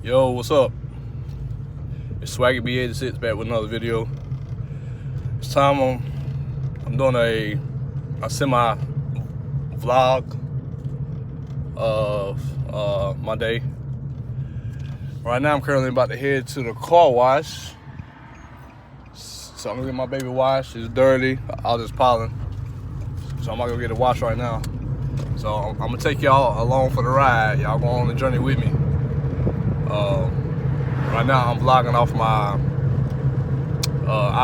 Yo, what's up? It's Swaggy B86 back with another video. This time I'm doing a semi vlog of my day. Right now I'm currently about to head to the car wash. So I'm gonna get my baby washed. It's dirty. I was just piling. So I'm not gonna get it washed right now. So I'm gonna take y'all along for the ride. Y'all go on the journey with me. Right now I'm vlogging off my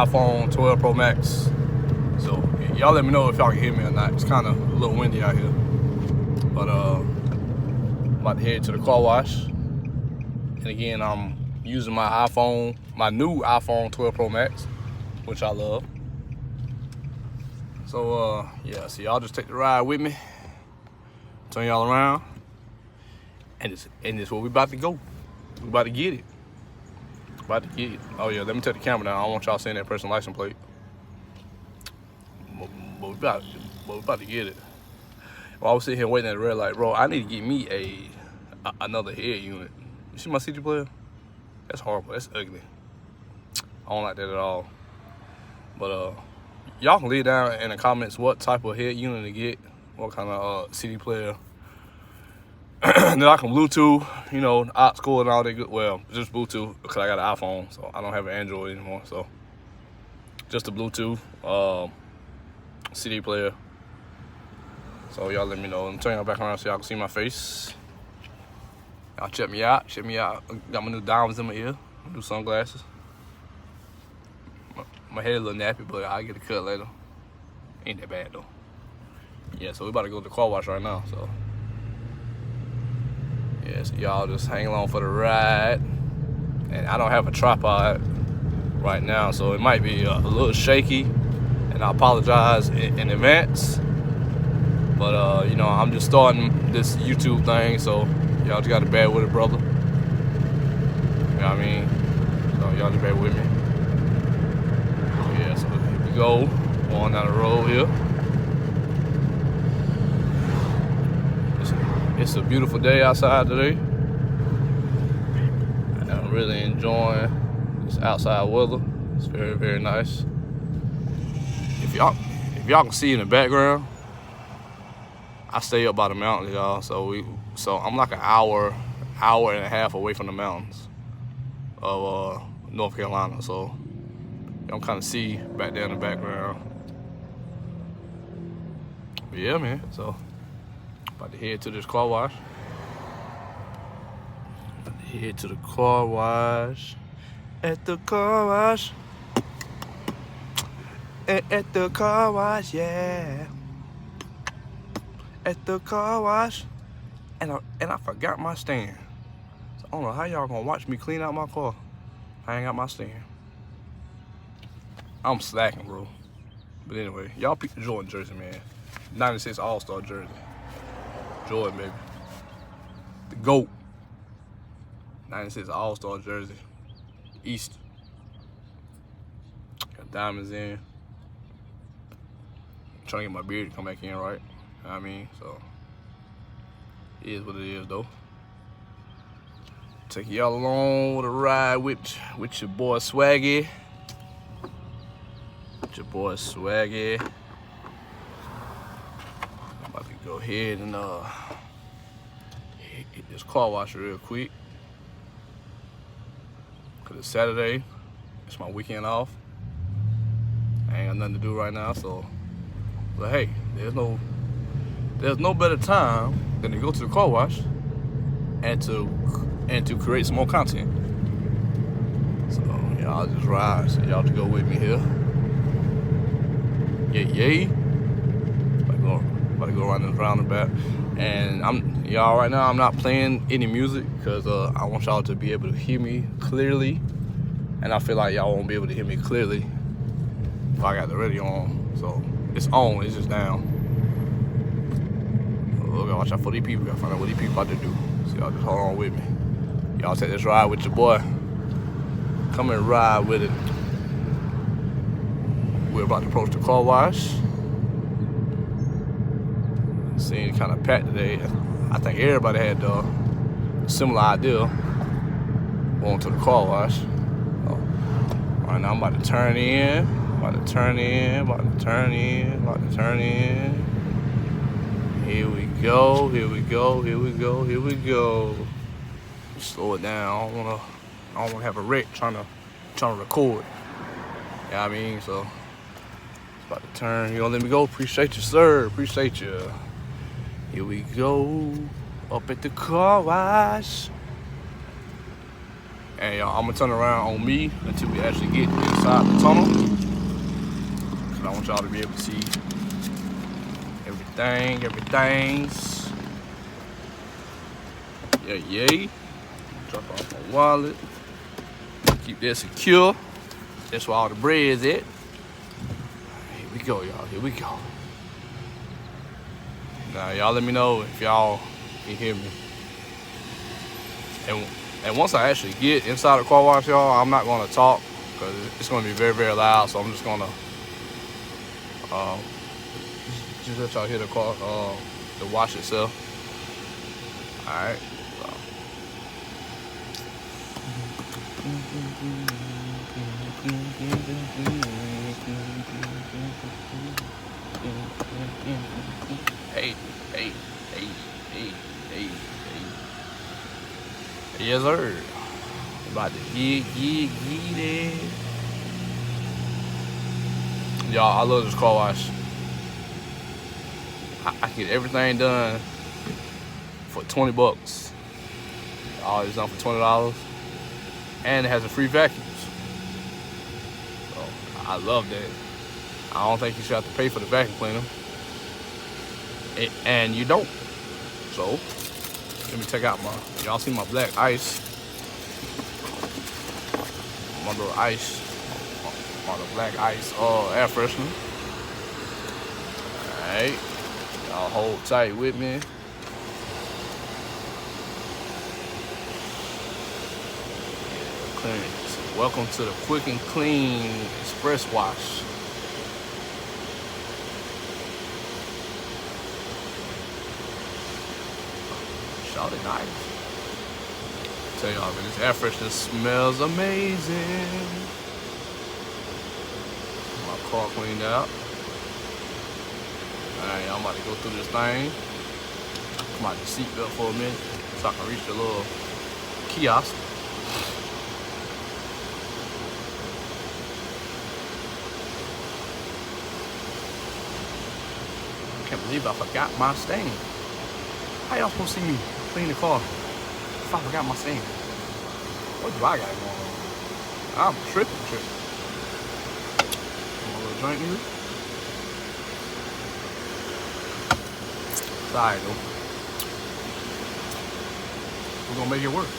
iPhone 12 Pro Max. So y'all let me know if y'all can hear me or not. It's kind of a little windy out here. But I'm about to head to the car wash. And again, I'm using my new iPhone 12 Pro Max, which I love. So yeah, so y'all just take the ride with me. Turn y'all around. And it's where we about to go. We about to get it. About to get it. Oh yeah, let me take the camera down. I don't want y'all seeing that person's license plate. But we about to get it. While I was sitting here waiting at the red light, bro, I need to get me another head unit. You see my CD player? That's horrible. That's ugly. I don't like that at all. But y'all can leave down in the comments what type of head unit to get, what kind of CD player. And then I can Bluetooth, you know, aux cord and all that good. Well, just Bluetooth because I got an iPhone, so I don't have an Android anymore. So just a Bluetooth CD player. So y'all let me know. I'm turning y'all back around so y'all can see my face. Y'all check me out. Check me out. Got my new diamonds in my ear. New sunglasses. My hair a little nappy, but I'll get a cut later. Ain't that bad though. Yeah, so we about to go to the car wash right now. So yeah, so y'all just hang along for the ride. And I don't have a tripod right now, so it might be a little shaky. And I apologize in advance. But you know, I'm just starting this YouTube thing, so y'all just gotta bear with it, brother. You know what I mean? So y'all just bear with me. So yeah, so here we go. On down the road here. It's a beautiful day outside today. And I'm really enjoying this outside weather. It's very, very nice. If y'all can see in the background, I stay up by the mountains, y'all. So I'm like an hour and a half away from the mountains of North Carolina. So y'all kind of see back there in the background. But yeah, man. So about to head to this car wash. About to head to the car wash. At the car wash. At the car wash, yeah. At the car wash. And I forgot my stand. So I don't know how y'all gonna watch me clean out my car. I ain't got my stand. I'm slacking, bro. But anyway, y'all pick the Jordan jersey, man. 96 All-Star jersey. Jordan, baby. The GOAT. 96 All-Star jersey. East. Got diamonds in. I'm trying to get my beard to come back in, right? You know what I mean? So, it is what it is, though. Take y'all along with a ride with your boy Swaggy. With your boy Swaggy. About to go ahead and hit this car wash real quick. Cause it's Saturday. It's my weekend off. I ain't got nothing to do right now, so but hey, there's no better time than to go to the car wash and to create some more content. So y'all just ride. So y'all to go with me here. Yay. About to go around this roundabout. And y'all right now I'm not playing any music because I want y'all to be able to hear me clearly. And I feel like y'all won't be able to hear me clearly if I got the radio on. So it's on, it's just down. So gotta watch out for these people, gotta find out what these people about to do. So y'all just hold on with me. Y'all take this ride with your boy. Come and ride with it. We're about to approach the car wash. Seeing kind of packed today. I think everybody had a similar idea. going to the car wash. Right now I'm about to turn in. Here we go. Slow it down. I don't wanna have a wreck trying to record. You know what I mean? So it's about to turn. You gonna let me go? Appreciate you, sir. Appreciate you. Here we go. Up at the car wash. And y'all, I'm gonna turn around on me until we actually get inside the tunnel. Cause I want y'all to be able to see everything's. Yay. Drop off my wallet. Keep that secure. That's where all the bread's at. Here we go, y'all. Here we go. Now, y'all let me know if y'all can hear me. And once I actually get inside the car wash, y'all, I'm not gonna talk because it's gonna be very, very loud. So I'm just gonna just let y'all hear the car, the wash itself. All right. Hey. Yes, sir. About to get it. Y'all, I love this car wash. I get everything done for $20. All it's done for $20. And it has a free vacuums. So I love that. I don't think you should have to pay for the vacuum cleaner. And you don't. So let me take out y'all see my black ice. My little ice. My little black ice air freshener. Alright. Y'all hold tight with me. Clearance. Welcome to the Quick and Clean Express Wash. Shot it nice. Tell y'all, man, this air freshener smells amazing. My car cleaned out. Alright, I'm about to go through this thing. Come out the seatbelt for a minute so I can reach the little kiosk. I can't believe I forgot my stain. How y'all supposed to see me clean the car if I forgot my stain? What do I got going on? I'm tripping. Want a little drink, nigga? It's alright, though. We're gonna make it work.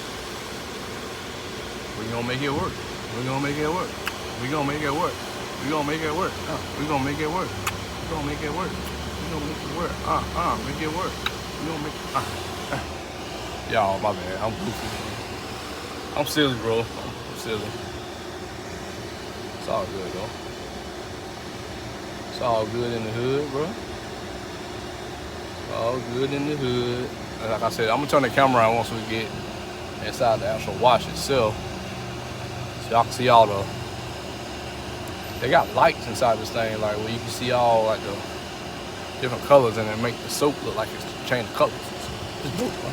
We're gonna make it work. We're gonna make it work. We're gonna make it work. We're gonna make it work. We're gonna make it work. We're gonna make it work. We're gonna make it work. Make it work. We're gonna make it. Y'all, my bad. I'm goofy. I'm silly, bro. I'm silly. It's all good, though. It's all good in the hood, bro. All good in the hood. And like I said, I'm gonna turn the camera on once we get inside the actual wash itself. So y'all can see all the, they got lights inside this thing, like where you can see all like the different colors and it make the soap look like it's changing colors. It's dope, bro.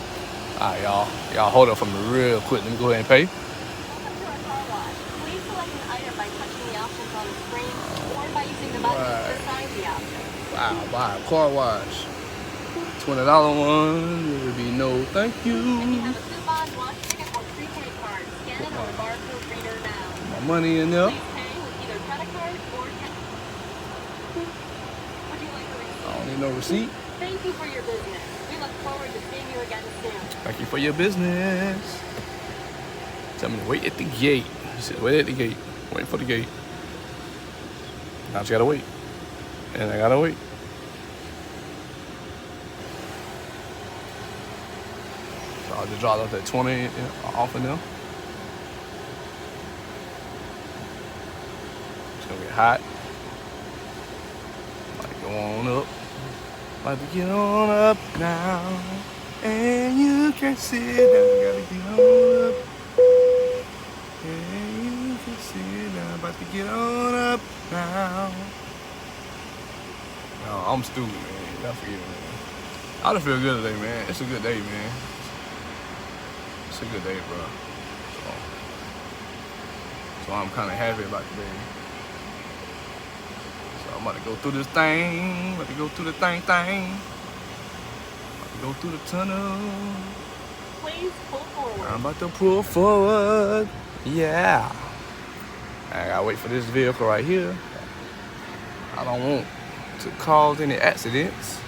Alright, y'all hold up for me real quick. Let me go ahead and pay. Welcome to our car wash. Please select an item by touching the options on the screen or by using the button to assign the option. Wow, buy a car wash. $20 one, there would be no thank you. If you have a coupon, wash ticket, or prepaid card, scan it on the barcode reader now. My money in there. Please pay with either credit card or cash. Would you like a receipt? I don't need no receipt. Thank you for your business. We look forward to seeing you again soon. Thank you for your business. Tell me to wait at the gate. He said, wait at the gate. Wait for the gate. I just gotta wait. And I gotta wait. So I just dropped off that 20 off of them. It's gonna get hot. About to go on up. About to get on up now. And you can sit down. Gotta get on up. I'm stupid, man. Y'all forgive me, man. I don't feel good today, man. It's a good day, man. It's a good day, bro. So I'm kind of happy about today. So I'm about to go through this thing. About to go through the thing. About to go through the tunnel. Please pull forward. I'm about to pull forward. Yeah. I gotta wait for this vehicle right here. I don't want to cause any accidents.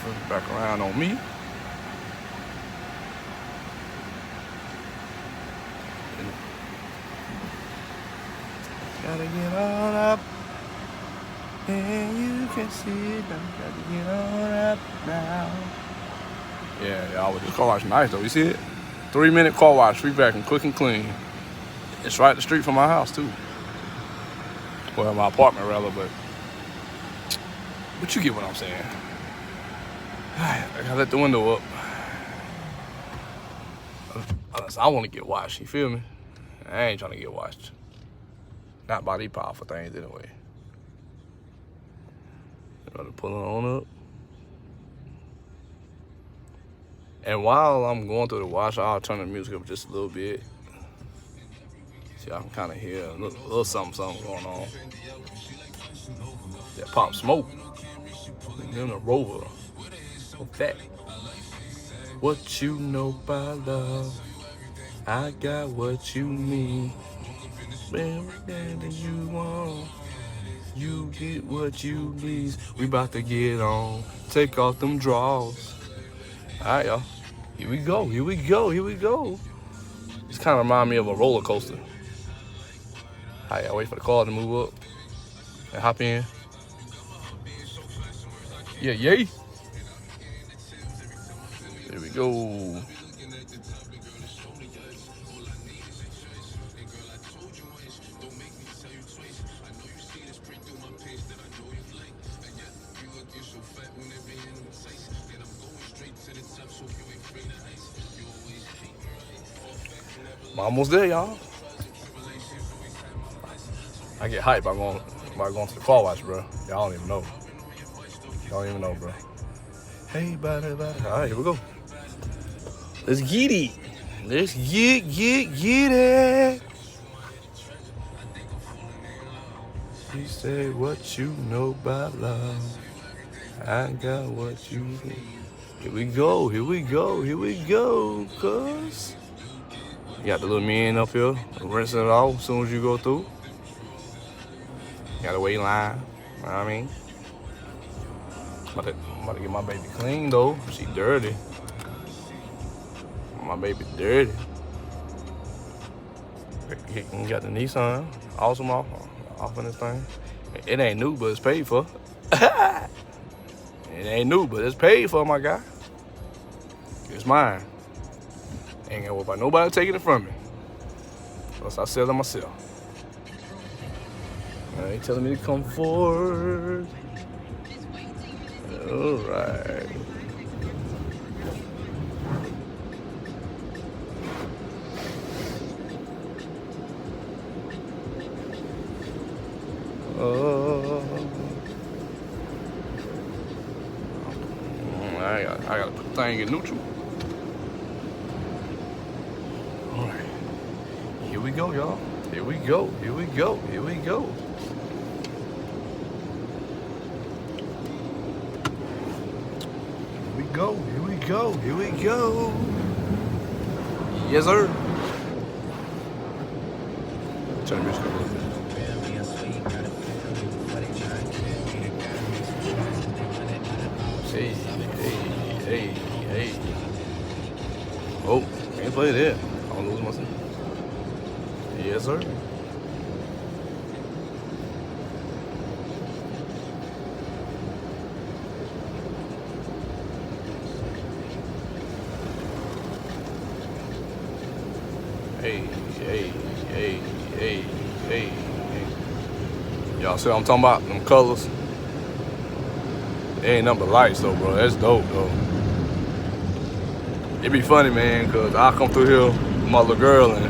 Flip back around on me. Gotta get on up, and you can see it now. Gotta get on up now. Yeah, y'all, this car wash nice though. You see it? 3-minute car wash, free back and quick and clean. It's right the street from my house too. Well, my apartment rather, but you get what I'm saying. I gotta let the window up. Unless I want to get washed, you feel me? I ain't trying to get washed. Not by these powerful things anyway. Gotta pull it on up. And while I'm going through the wash, I'll turn the music up just a little bit. So y'all can kind of hear a little something going on. That Pop Smoke. And then a Rover. What's that? What you know by love, I got what you need. Whatever you want, you get what you need. We about to get on. Take off them drawers. All right, y'all. Here we go. Here we go. Here we go. This kind of reminds me of a roller coaster. All right, y'all. Wait for the car to move up and hop in. Yeah, yay. There we go. I'm almost there, y'all. I get hyped by going to the car wash, bro. Y'all don't even know. Y'all don't even know, bro. Hey, buddy. All right, here we go. Let's get it. Let's get it. She said, what you know about love, I got what you need. Here we go, cuz. You got the little men up here, rinsing it off as soon as you go through. You gotta wait in line, you know what I mean? I'm about to get my baby clean though, she dirty. My baby dirty. You got the Nissan, awesome off in this thing. It ain't new, but it's paid for. It ain't new, but it's paid for, my guy. It's mine. Ain't gonna worry about nobody taking it from me. Unless I sell it myself. They telling me to come forward. All right. I gotta put the thing in neutral. All right. Here we go, y'all. Here we go. Here we go. Here we go. Here we go. Here we go. Here we go. Yes, sir. Turn the music up a little bit. Hey. Oh, can't play there. I'll lose myself. Yes, sir. Hey. Y'all see what I'm talking about? Them colors. They ain't nothing but lights though, bro. That's dope though. It be funny, man, cause I come through here with my little girl and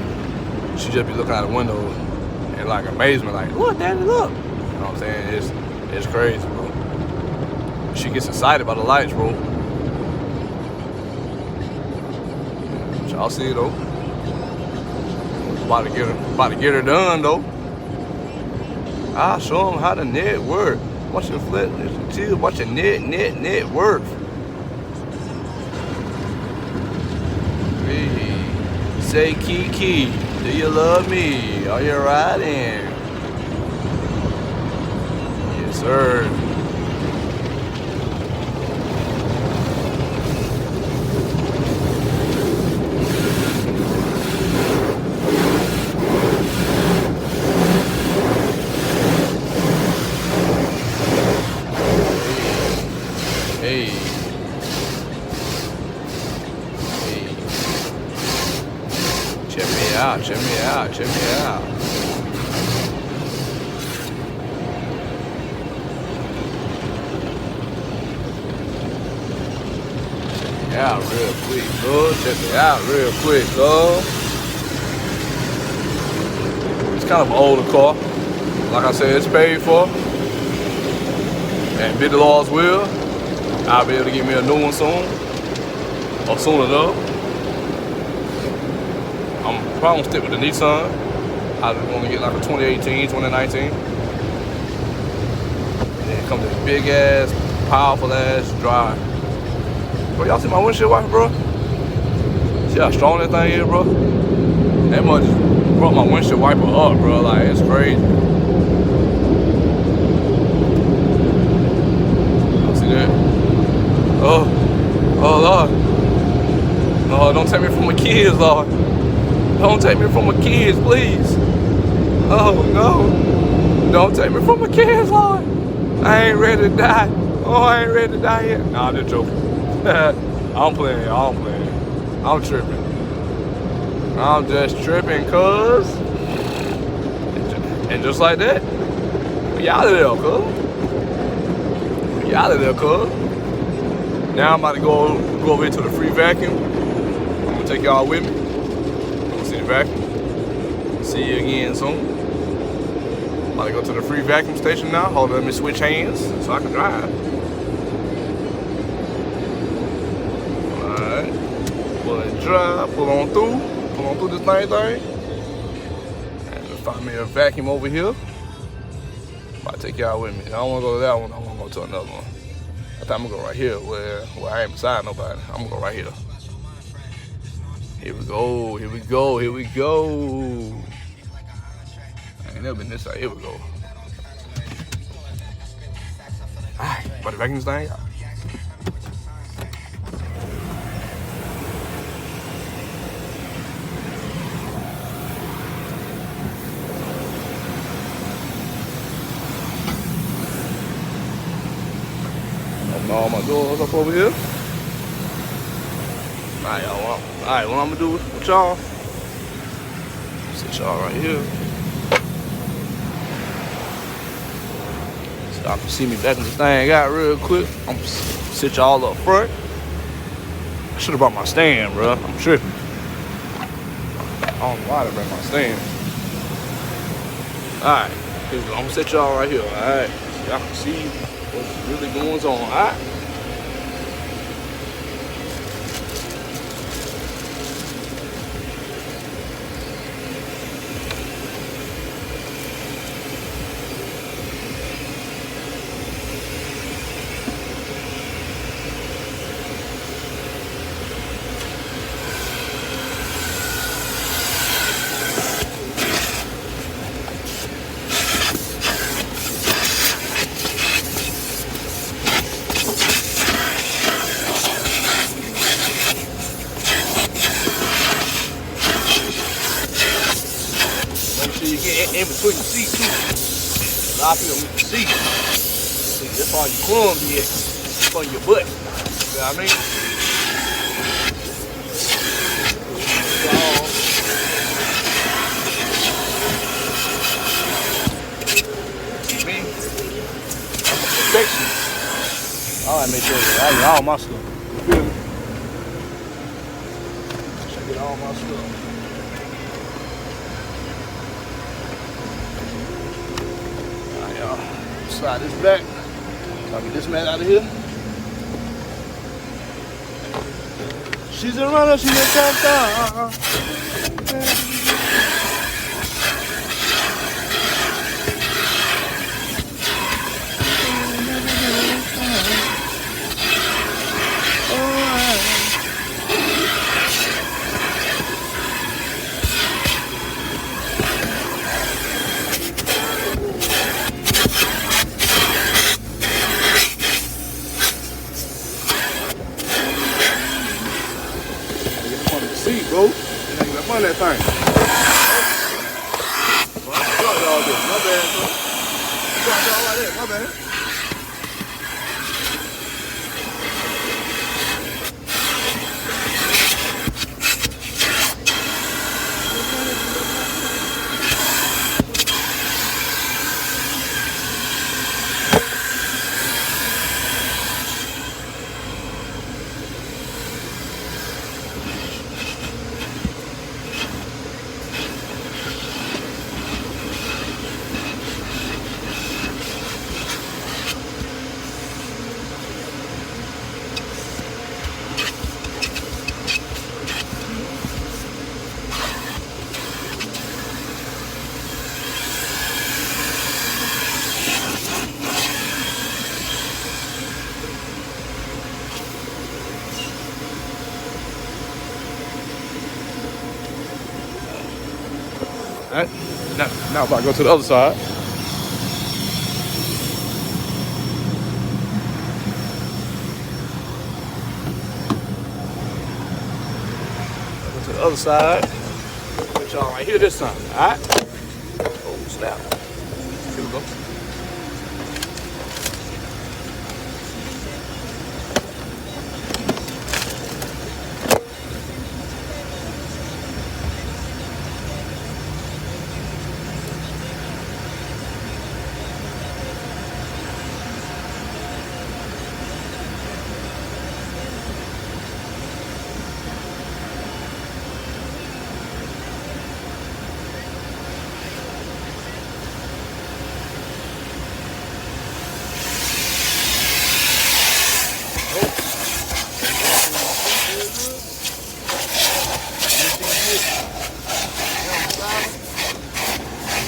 she just be looking out the window, and in like amazement, like, look, daddy, look. You know what I'm saying? It's crazy, bro. She gets excited by the lights, bro. Y'all see it though. About to get her done though. I'll show them how the net work. Watch your flip, watch your net work. Hey, say Kiki, do you love me? Are you riding? Yes, sir. Hey. Check me out. Yeah, real quick, bro. Check me out real quick, bro. It's kind of an older car. Like I said, it's paid for. And bid the Lord's will, I'll be able to get me a new one soon. Or soon enough. I'm probably gonna stick with the Nissan. I just want to get like a 2018, 2019. And then it comes this big ass, powerful ass drive. Bro, y'all see my windshield wiper, bro? See how strong that thing is, bro? That much brought my windshield wiper up, bro. Like, it's crazy. Y'all see that? Oh Lord. Lord, don't take me from my kids, Lord. Don't take me from my kids, please. Oh no. Don't take me from my kids, Lord. I ain't ready to die. Oh, I ain't ready to die yet. Nah, I'm just joking. I'm playing. I'm tripping. I'm just tripping, cuz. And just like that, we out of there, cuz. We out of there, cuz. Now I'm about to go over here to the free vacuum. I'm gonna take y'all with me. Go see the vacuum. See you again soon. I'm about to go to the free vacuum station now. Hold on, let me switch hands so I can drive. Alright. Pull and drive, pull on through this thing. And find me a vacuum over here. I'm about to take y'all with me. I don't wanna go to that one, I wanna go to another one. I think I'm gonna go right here where I ain't beside nobody. I'm gonna go right here. Here we go. I ain't never been this side. Here we go. Alright, about to vacuum this thing out. Open all my doors up over here. Alright, y'all. Alright, what I'm gonna do with y'all, sit y'all right here. So y'all can see me backing this thing out real quick. I'm gonna sit y'all up front. I should have brought my stand, bro. I'm tripping. I don't know why I didn't bring my stand. Alright, here we go. I'm gonna sit y'all right here, alright? Y'all can see what's really going on, alright? In between the seats too. A lot of people miss the seat. See, that's all you clumsy at. It's on your butt. You know what I mean? Me? I'm a perfectionist. I gotta make sure that I get all my stuff. You feel me? I get all my stuff. slide this back. So I get this mat out of here. She's a runner, she's a champion. Seat, bro. You ain't gonna fun that thing. Well, I dropped all this. My bad, bro. Dropped all like that. My bad. Right. Now if I go to the other side. Go to the other side. Put y'all right here this time. Alright? Oh snap. Here we go.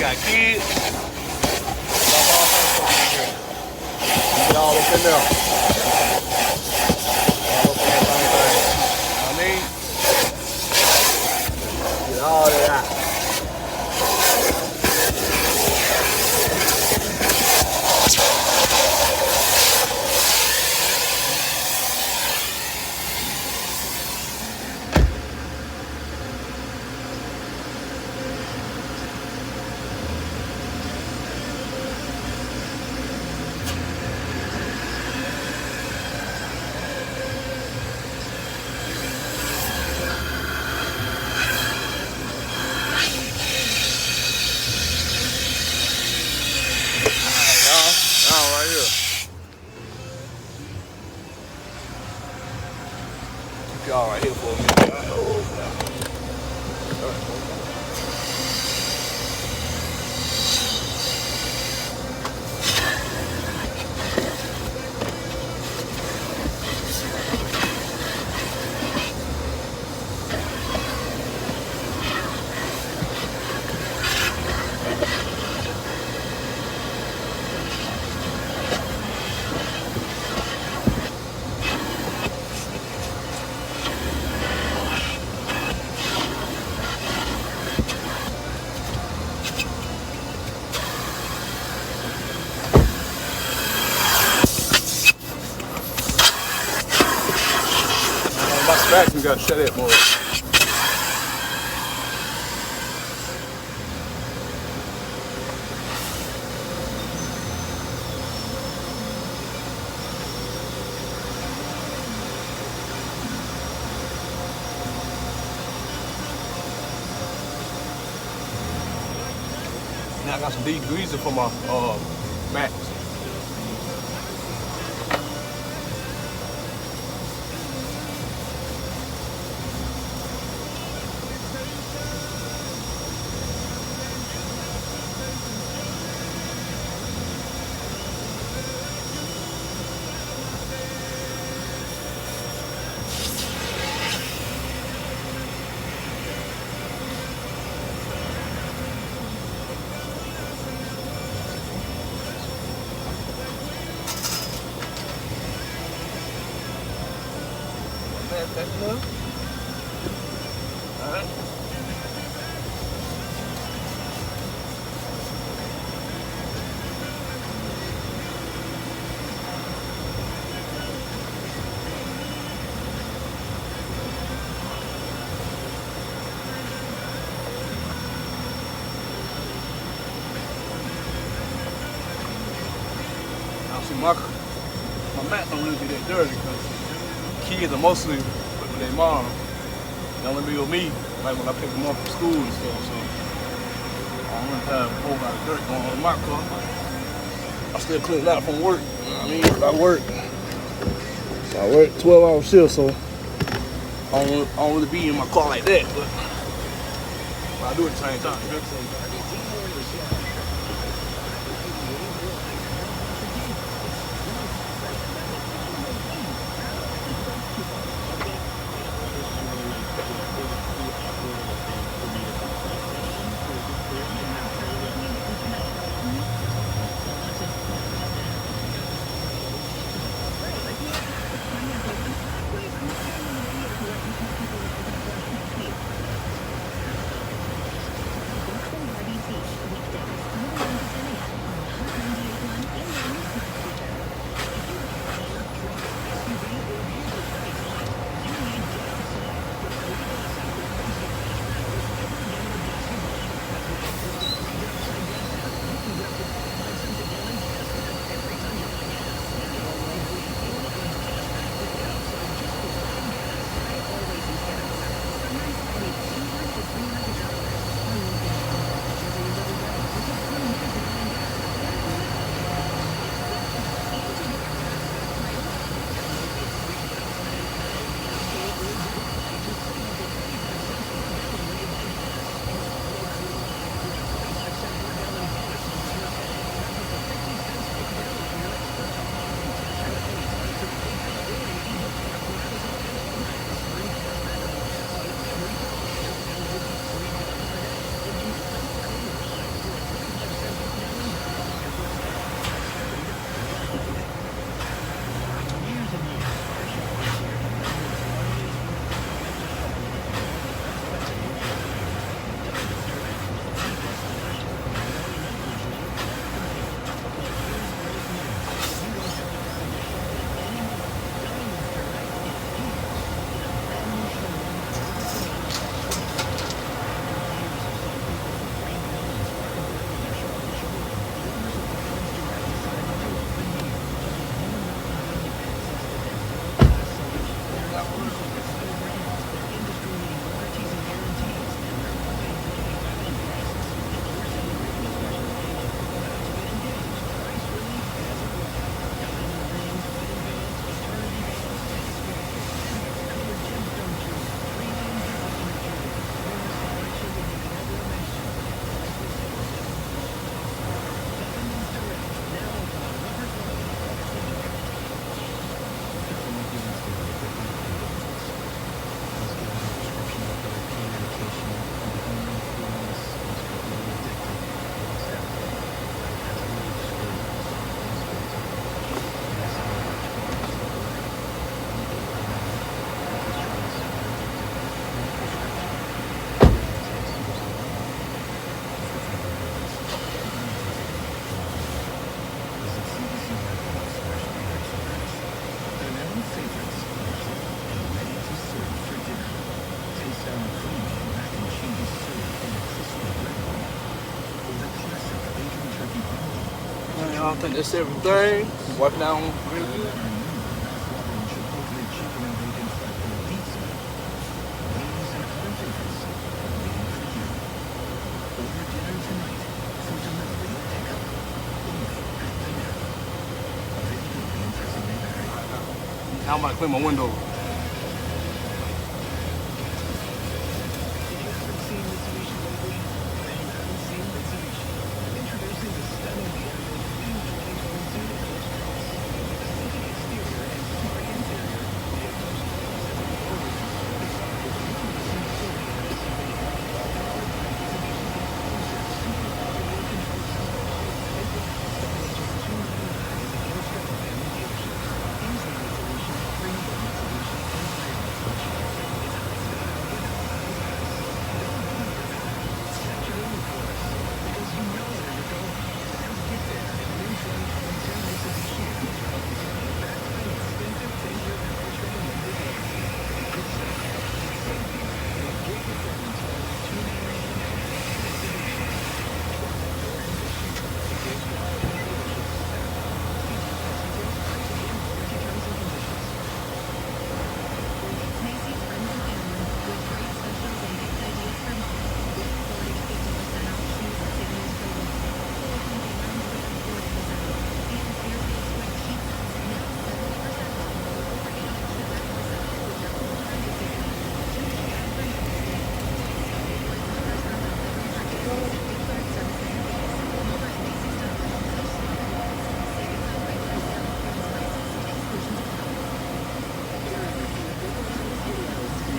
Got kids. Get all up in there. All up in that thing. I mean, get all that out. Right here. Keep y'all right here for a minute. Back, we gotta shut it more. Now I got some degreaser for my mats. That's enough. All right. Now see, my mats don't really get that dirty because kids are mostly with their mom. They only be with me, like when I pick them up from school and stuff. So I don't really have a whole lot of dirt going on in my car. I still clean out from work. You know what I mean? I work 12-hour shift, so I don't really be in my car like that. But I do it at the same time. I think that's everything. Wipe down real good. Now I'm about to clean my window.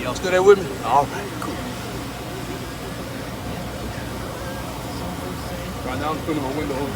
y'all still there with me? All right, cool. Right now I'm putting my window open.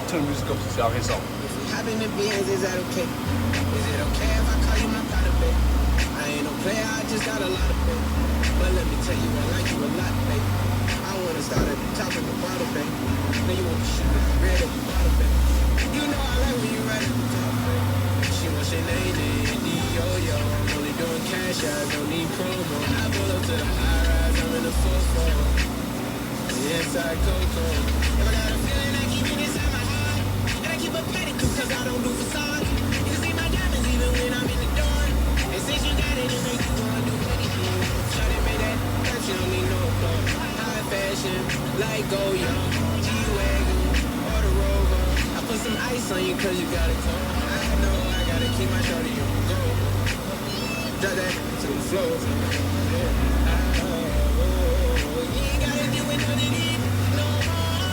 Turn the music up so y'all hear something. Hopping the beans, is that okay? Is it okay if I call you my pride, babe? I ain't no player, I just got a lot of pay. But let me tell you, I like you a lot, babe. I wanna start at the top of the bottom, babe. Then you want to shoot at the red at the bottom, babe. You know I like when you right at the top, babe. She wants your name, D-O-Yo. I'm only doing cash, I don't need promo. I pull up to the high rise, I'm in the 4-4. The inside Coco. If I got a feeling, I keep it inside my heart. And I keep a pedicure, cause I don't do facade. You can see my diamonds even when I'm in the door. And since you got it, it makes you wanna do anything. Shawty made that, that you don't need no applause. High fashion, like Goya, G-Wagon, or the Rover. I put some ice on you cause you got it cold. I know I gotta keep my shawty on the go. Drop that to the floor. You ain't gotta do it none of these no more.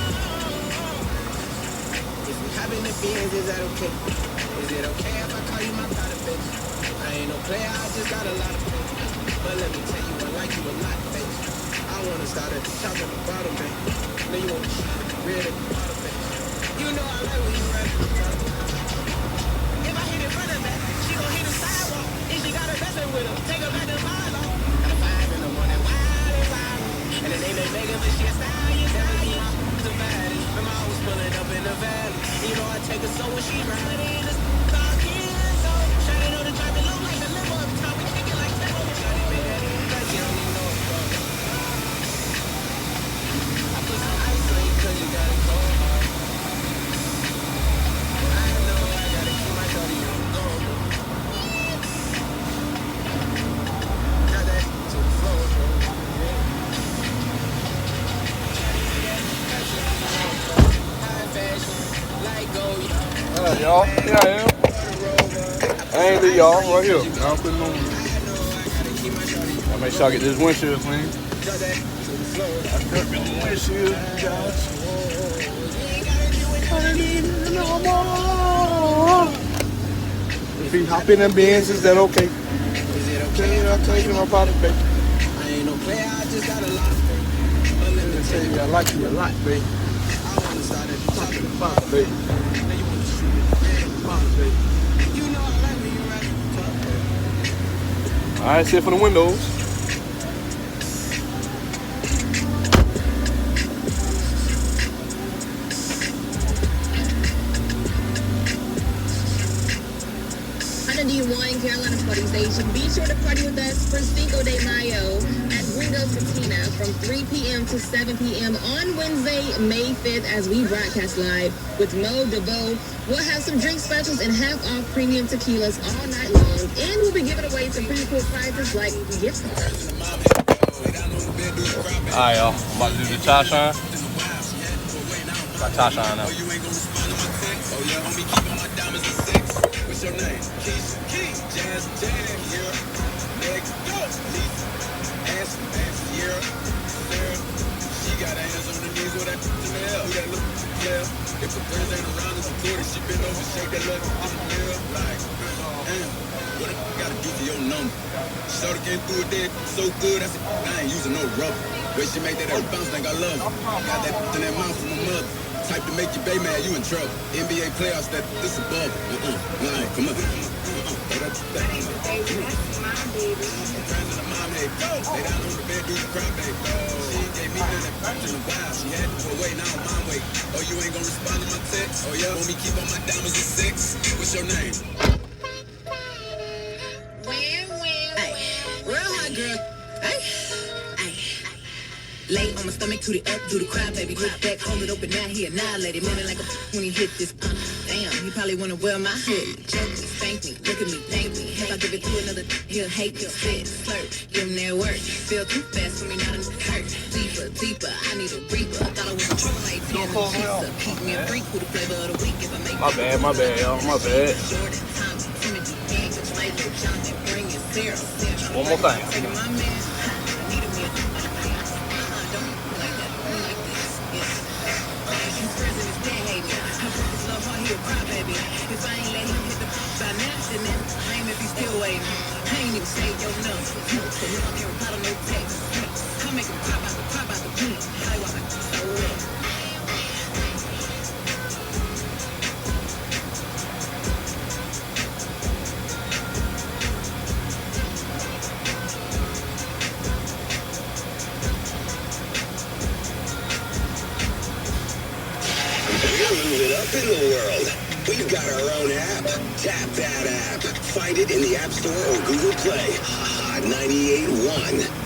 If we hop in the beans, is that okay? Is it okay if I call you my pride, bitch? I ain't no player, I just got a lot of pay. But let me tell you, I like you a lot, babe. I wanna start at the top and the bottom, babe. Then you wanna shoot at the red at the bottom, babe. You know I like when you right at the top. If I hit in front of that, she gon' hit the sidewalk. And she got her best friend with her, take her back to Milo. Got a 5 in the morning, wild and wild. And the name ain't Megan, but she a stallion, stallion. The baddest, I'm always pulling up in the valley. You know I take her so when she riding in the talking. So, shawty know to drive it low like the limo up top. We kick it like that. Shawty made that like you don't need no applause. I put some ice on you cause you got it cold hard. I know I gotta keep my shawty on the go. Got that to the floor, bro. High fashion, like Goya. Yeah, y'all. Here I am. I ain't leave y'all. I'm right here. Now I'm putting on. I'll make sure I get this windshield clean. I got the windshield, guys. I need no more. If he hop in them Benz, is that okay? Is it okay Okay, I'll tell you my father, baby. I ain't no player, I just got a lot of faith. But let me I tell you, I like you a lot, baby. I wanna start at the top of the Father, baby. Then you wanna shoot at the red at the bottom, baby. You know I like when you right at the top, baby. All right, sit for the windows. D1 Carolina Party Station. Be sure to party with us for Cinco de Mayo at Gringo's Cantina from 3 p.m. to 7 p.m. on Wednesday, May 5th, as we broadcast live with Mo DeVoe. We'll have some drink specials and half-off premium tequilas all night long, and we'll be giving away some pretty cool prizes like gift cards. All right, y'all. I'm about to do the tie shine. My tie shine now. What's your name? Keisha, Jazz, yeah. Next, Lisa, Ash, yeah. Sarah, she got her hands on the knees with that in the hell. Do that look, yeah. If the friends ain't around, it's recorded. She been over, shake that look, yeah. Like, damn, what I gotta do for your number? Shorty came through it there, so good, I said, I ain't using no rubber. Way she make that every bounce, think I love her. Got that in that mouth from my mother. Type to make you bay mad, you in trouble. NBA playoffs, this above. Nah, come on. That's my baby. Friends in the mom, hey, go. Lay down on the bed, do the crime, baby. She gave me that in the wild. She had to put weight, now I'm mom weight. Oh, you ain't gonna respond to my text? Oh, yeah, want me keep on my diamonds at 6? What's your name? Win-win. girl. Ay. Lay on my stomach, toot it up, do the cry, baby. Look back, hold it open, now he annihilated. Moving like a when he hit this. Damn, he probably wanna wear my hood. Choke me, spank me, look at me, thank me. If I give it to another, he'll hate me. Spit, flirt, give him that work. Feel too fast for me, not enough hurt. Deeper, deeper, I need a reaper. I thought I was in trouble like Tim and pizza. Keep me a freak with the flavor of the week. If I make My bad, y'all. My bad. Jordan, Tommy, Timothy, Gaines, Michael, Jonathan, bring it, Sarah. One more thing. Taking my man, I needed me a don't like that, don't like this, yeah. His friends and his dad hate me. I broke his love heart, he a cry, baby. If I ain't let him hit the by now, then blame if he's still waiting. I ain't even saved your number. So we don't hear a lot of no text. I make him pop out the boot. I walk like so well. We're moving up in the world. We've got our own app. Tap that app. Find it in the App Store or Google Play. Hot 98.1.